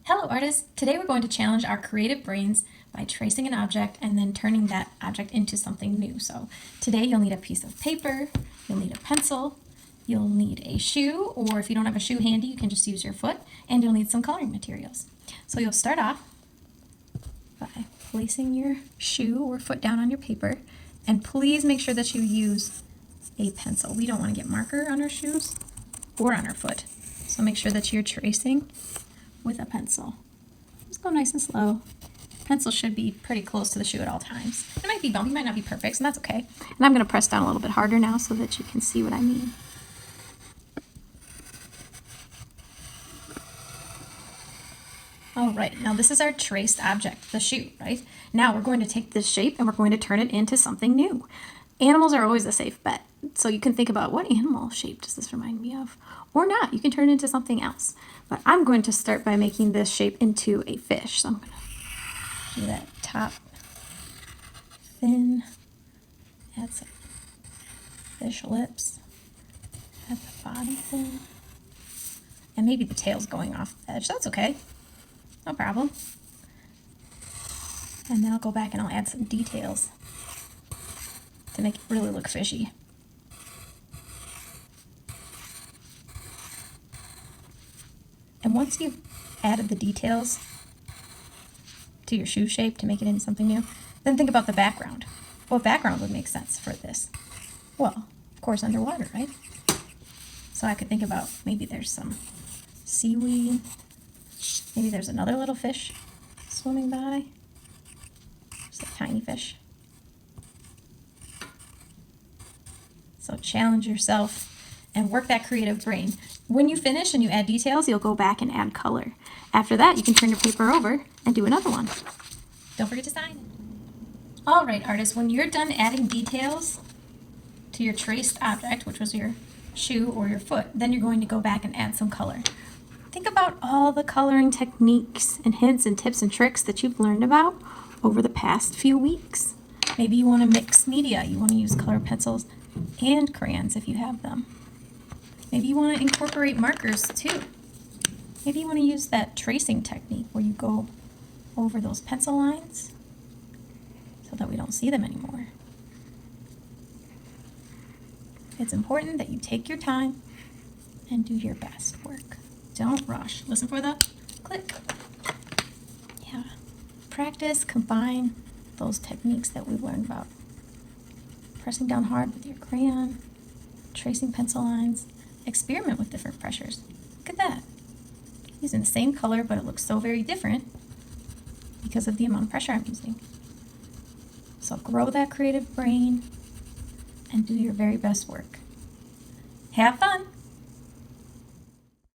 Hello artists! Today we're going to challenge our creative brains by tracing an object and then turning that object into something new. So today you'll need a piece of paper, you'll need a pencil, you'll need a shoe, or if you don't have a shoe handy you can just use your foot, and you'll need some coloring materials. So you'll start off by placing your shoe or foot down on your paper, and please make sure that you use a pencil. We don't want to get marker on our shoes or on our foot, so make sure that you're tracing with a pencil. Just go nice and slow. Pencil should be pretty close to the shoe at all times. It might be bumpy, might not be perfect, and that's okay. And I'm going to press down a little bit harder now so that you can see what I mean. All right, now this is our traced object, the shoe, right? Now we're going to take this shape and we're going to turn it into something new. Animals are always a safe bet. So you can think about, what animal shape does this remind me of? Or not, you can turn it into something else. But I'm going to start by making this shape into a fish. So I'm going to do that top fin, add some fish lips, add the body fin, and maybe the tail's going off the edge. That's okay, no problem. And then I'll go back and I'll add some details to make it really look fishy. And once you've added the details to your shoe shape to make it into something new, then think about the background. What background would make sense for this? Well, of course, underwater, right? So I could think about, maybe there's some seaweed, maybe there's another little fish swimming by, just a tiny fish. So challenge yourself and work that creative brain. When you finish and you add details, you'll go back and add color. After that, you can turn your paper over and do another one. Don't forget to sign. All right, artists, when you're done adding details to your traced object, which was your shoe or your foot, then you're going to go back and add some color. Think about all the coloring techniques and hints and tips and tricks that you've learned about over the past few weeks. Maybe you want to mix media. You want to use color pencils and crayons if you have them. Maybe you want to incorporate markers too. Maybe you want to use that tracing technique where you go over those pencil lines so that we don't see them anymore. It's important that you take your time and do your best work. Don't rush. Listen for the click. Yeah. Practice, combine those techniques that we learned about. Pressing down hard with your crayon, tracing pencil lines, experiment with different pressures. Look at that. Using the same color, but it looks so very different because of the amount of pressure I'm using. So grow that creative brain and do your very best work. Have fun!